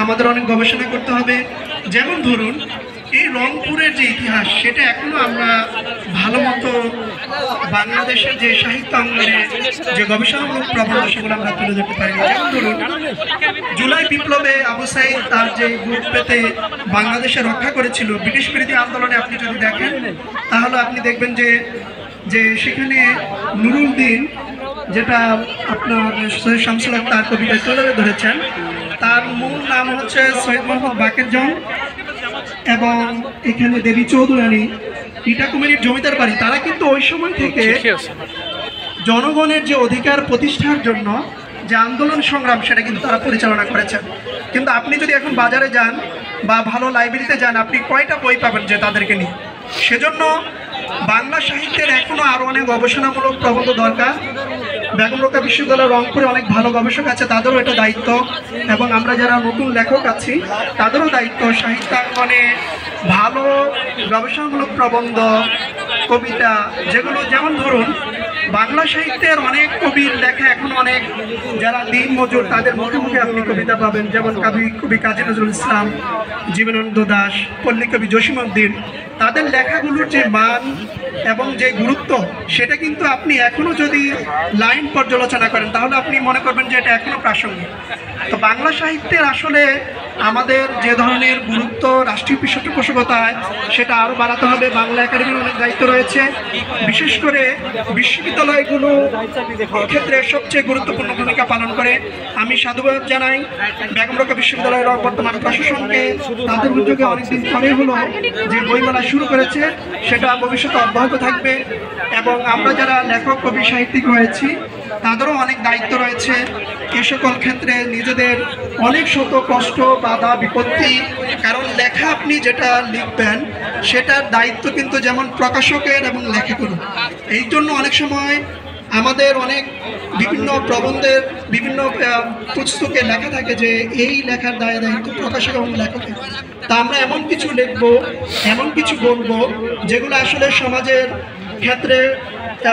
আমাদের অনেক গবেষণা করতে হবে। যেমন ধরুন এই রংপুরের যে ইতিহাস সেটা এখনো আমরা ভালো মতো বাংলাদেশের যে সাহিত্য অঙ্গনে যে গবেষণামূলক প্রবন্ধ সেগুলো আমরা তুলে ধরতে পারিনি। যেমন ধরুন জুলাই বিপ্লবে আবু সাইদ তার যে বুক পেতে বাংলাদেশে রক্ষা করেছিল ব্রিটিশ বিরোধী আন্দোলনে, আপনি যদি দেখেন তাহলে আপনি দেখবেন যে সেখানে নুরুল দিন, যেটা আপনার সৈয়দ শামসুল হক তার কবিতায় তুলে ধরেছেন, তার মূল নাম হচ্ছে সৈয়দ মোহাম্মদ বাকের জং, এবং এখানে দেবী চৌধুরানী ইটাকুমারীর জমিদার বাড়ি, তারা কিন্তু ওই সময় থেকে জনগণের যে অধিকার প্রতিষ্ঠার জন্য যে আন্দোলন সংগ্রাম সেটা কিন্তু তারা পরিচালনা করেছেন। কিন্তু আপনি যদি এখন বাজারে যান বা ভালো লাইব্রেরিতে যান, আপনি কয়টা বই পাবেন যে তাদেরকে নিয়ে। সেজন্য বাংলা সাহিত্যের এখনো আরও অনেক গবেষণামূলক প্রবন্ধ দরকার। বেগম রোকেয়া বিশ্ববিদ্যালয় রংপুরে অনেক ভালো গবেষক আছে, তাদেরও এটা দায়িত্ব, এবং আমরা যারা নতুন লেখক আছি তাদেরও দায়িত্ব সাহিত্যাঙ্গনে ভালো গবেষণামূলক প্রবন্ধ, কবিতা, যেগুলো যেমন ধরুন বাংলা সাহিত্যের অনেক কবির লেখা এখন অনেক যারা দিন মজুর তাদের মুখে মুখে আপনি কবিতা পাবেন। যেমন কবি কাজী নজরুল ইসলাম, জীবনানন্দ দাশ, পল্লী কবি জসীমউদ্দিন, তাদের লেখাগুলোর যে মান এবং যে গুরুত্ব সেটা কিন্তু আপনি এখনও যদি লাইন পর্যালোচনা করেন তাহলে আপনি মনে করবেন যে এটা এখনও প্রাসঙ্গিক। তো বাংলা সাহিত্যের আসলে আমাদের যে ধরনের গুরুত্ব রাষ্ট্রীয় পৃষ্ঠপোষকতায় সেটা আরও বাড়াতে হবে। বাংলা একাডেমির অনেক দায়িত্ব রয়েছে, বিশেষ করে বিশ্ববিদ্যালয়গুলো ক্ষেত্রে সবচেয়ে গুরুত্বপূর্ণ ভূমিকা পালন করে। আমি সাধুবাদ জানাই বেগম রোকেয়া বিশ্ববিদ্যালয়ের বর্তমান প্রশাসনকে, তাদের উদ্যোগে অনেকদিন পরে হলো যে বইমেলা শুরু করেছে সেটা ভবিষ্যতে অব্যাহত থাকবে। এবং আমরা যারা লেখক কবি সাহিত্যিক রয়েছি তাদেরও অনেক দায়িত্ব রয়েছে এ সকল ক্ষেত্রে, নিজেদের অনেক শত কষ্ট বাধা বিপত্তি, কারণ লেখা আপনি যেটা লিখবেন সেটার দায়িত্ব কিন্তু যেমন প্রকাশকের এবং লেখকের। এই জন্য অনেক সময় আমাদের অনেক বিভিন্ন প্রবন্ধের বিভিন্ন পুস্তকে লেখা থাকে যে এই লেখার দায়িত্ব প্রকাশক এবং লেখকের। তা আমরা এমন কিছু লিখব, এমন কিছু বলবো যেগুলো আসলে সমাজের ক্ষেত্রে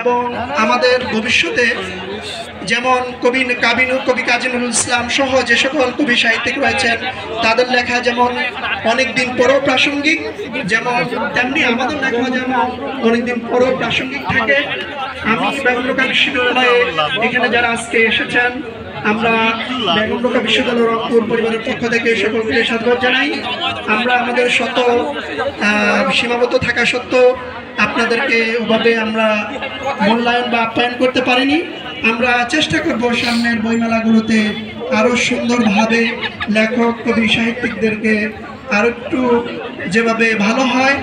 এবং আমাদের ভবিষ্যতে, যেমন কবি কাজী নজরুল ইসলাম সহ যে সকল কবি সাহিত্যিক রয়েছেন তাদের লেখা যেমন অনেকদিন পরেও প্রাসঙ্গিক, যেমন তেমনি আমাদের লেখা যেমন অনেকদিন পরেও প্রাসঙ্গিক থাকে। আমি বেগম রোকেয়া বিশ্ববিদ্যালয়ে এখানে যারা আজকে এসেছেন, আমরা বেগম রোকেয়া বিশ্ববিদ্যালয় রংপুর পরিবারের পক্ষ থেকে সকলকে সাধুবাদ জানাই। আমরা আমাদের শত সীমাবদ্ধ থাকা সত্ত্বেও আপনাদেরকে ওভাবে আমরা মূল্যায়ন বা আপ্যায়ন করতে পারিনি। আমরা চেষ্টা করব সামনের বইমেলাগুলোতে আরও সুন্দরভাবে লেখক কবি সাহিত্যিকদেরকে আরও একটু যেভাবে ভালো হয়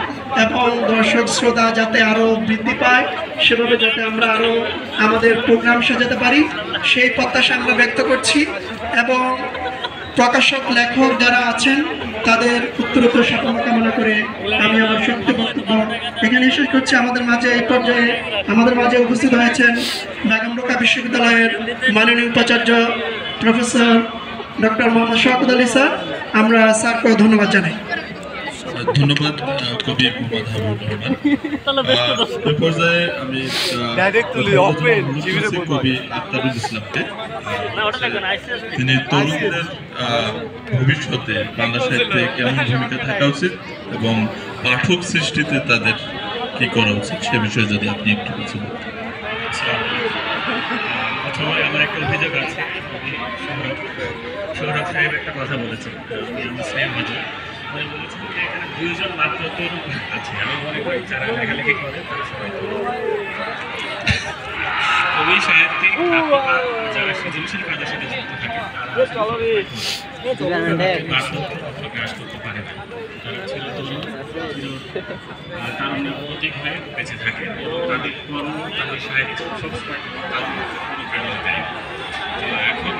এবং দর্শক শ্রোতা যাতে আরও বৃদ্ধি পায় সেভাবে যাতে আমরা আরও আমাদের প্রোগ্রাম সাজাতে পারি সেই প্রত্যাশা আমরা ব্যক্ত করছি। এবং প্রকাশক লেখক যারা আছেন তাদের উত্তরোত্তর সাফল্য কামনা করে আমি আমার সত্যি বক্তব্য এখানে শেষ করছি। আমাদের মাঝে এই পর্যায়ে আমাদের মাঝে উপস্থিত হয়েছেন বেগম রোকেয়া বিশ্ববিদ্যালয়ের মাননীয় উপাচার্য professor doctor Mohammad Shawkat Ali sir. আমরা স্যারকে ধন্যবাদ জানাই। ধন্যবাদ কবি মোহাম্মদ হাবিবুর রহমান। এই পর্যায়ে আমি কবি আখতারুল ইসলামকে, তিনি তরুণদের ভবিষ্যতে বাংলা সাহিত্যে কেমন ভূমিকা থাকা উচিত এবং পাঠক সৃষ্টিতে তাদের কি করা উচিত সে বিষয়ে যদি আপনি একটু কিছু বলতেন। প্রথমে আমার একটা অভিযোগ আছে, সৌরভ সাহেব একটা কথা বলেছেন, সেম হুজুর বলেছেন যে এখানে দুইজন মাত্র তরুণ আছে। আমি মনে করি যারা লেখালেখি করে তারা সবাই কবি সাহিত্যিক যারা সৃজনশীল কাজের সাথে যুক্ত থাকে প্রকাশ করতে পারে না। তারা ছিল তরুণ, তারুণ্যের প্রতীক হয়ে বেঁচে থাকে। তাদের কর্ম তাদের সাহিত্য সবসময় তাদের কাজে দেয়। এখন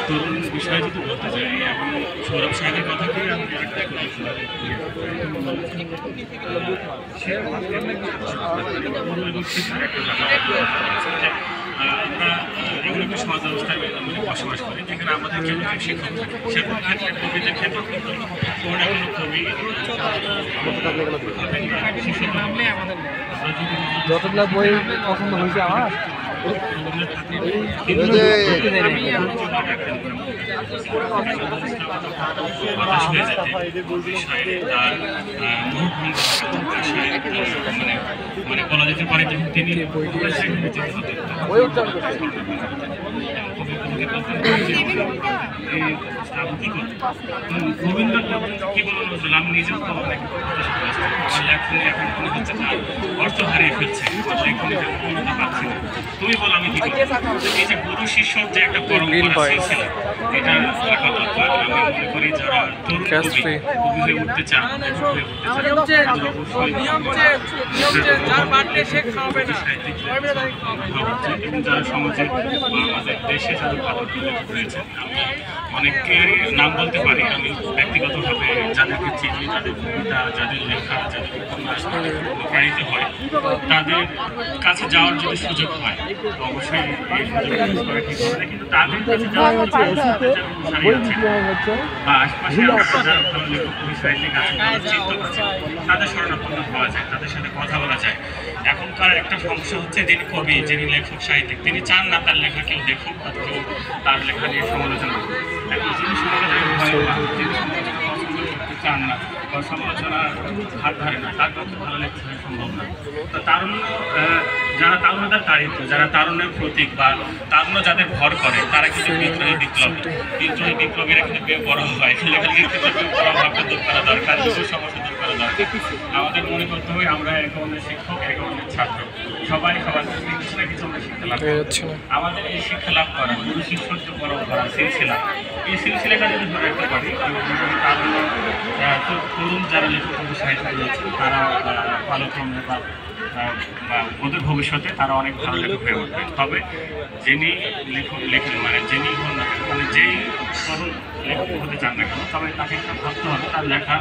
তরুণ বিষয়ে যদি বলতে চাই, এবং সৌরভ সাহেবের কথাকেই আমি একটা আমরা এগুলো সমাজ ব্যবস্থায় বসবাস করি যেখানে আমাদের কেউ শিক্ষক থাকে, সেরকম ক্ষেত্রে কবিদের ক্ষেত্রে কিন্তু কোনো না কোনো কবি যতগুলো বই পছন্দ হয়েছে আমার রবীন্দ্রনাথ ঠাকুর হতাশ হয়ে যেতে তার মুখভঙ্গ মানে বলা যেতে পারে যখন তিনি রবীন্দ্রনাথ কি বলুন আমি নিজেও তো অনেক আমার লেখনী এখন মনে হচ্ছে না অর্থ হারিয়ে ফেলছে লেখনী পূর্ণতা পাচ্ছে না। তুমি বলো আমি কি এই যে গুরু শিষ্যর যে একটা পরম্পরা ছিল এটা রাখা দরকার। আমি মনে করি যারা তরুণ কবি হয়ে উঠতে চান এবং যারা সমাজে আমাদের দেশে যারা ভালো রয়েছেন আমি অনেককে নাম বলতে পারি। আমি ব্যক্তিগতভাবে যাদেরকে চিনি, যাদের কবিতা, যাদের লেখা, যাদের উপন্যাস অনুপ্রাণিত হয়, তাদের কাছে যাওয়ার যদি সুযোগ হয় অবশ্যই এই সুযোগ করে ঠিক হবে। কিন্তু তাদের কাছে যাওয়ার বা আশপাশে যারা ভালো লেখক কবি সাহিত্যিক আছে চিন্তা করছে তাদের শরণাপন্ন হওয়া যায়, তাদের সাথে কথা বলা যায়। এখনকার একটা সমস্যা হচ্ছে যিনি কবি, যিনি লেখক সাহিত্যিক, তিনি চান না তার লেখা কেউ দেখুক বা কেউ তার লেখা নিয়ে সমালোচনা করুক। এখন যিনি সমালোচনা ভয় পান, যিনি সমালোচনা পছন্দ করতে চান না বা সমালোচনা হাত ধরে না, তার পক্ষে ভালো লেখা সম্ভব না। তো তারুণ্য যারা তারুণ্যতার তারিত্ব, যারা তারুণ্যের প্রতীক বা তারুণ্য যাদের ভর করে তারা কিন্তু বিদ্রোহী বিপ্লবীরা কিন্তু বড় হয়। লেখালেখির ক্ষেত্রে ভাবটা দূর করা দরকার, সমস্যা দূর করা দরকার। আমাদের মনে করতে হবে আমরা এক ধরনের শিক্ষক, এক ধরনের ছাত্র, সবাই সবার কিছু না কিছু আমরা শিক্ষা লাভ করছি। আমাদের এই শিক্ষা লাভ করা গুরু শিষ্যর যে পরম্পরা সিলসিলা, এই সিলসিলাটা যদি ধরে রাখতে পারি তারুণ্য তরুণ যারা লেখক কবি সাহিত্য রয়েছে তারা পালক্রমে বা ওদের ভবিষ্যতে তারা অনেক ভালো লেখক হয়ে উঠবে। তবে যিনি লেখেন মানে যিনি হন না মানে যেই তরুণ লেখক হতে চান না কেন, তবে তাকে একটা ভাবতে হবে তার লেখা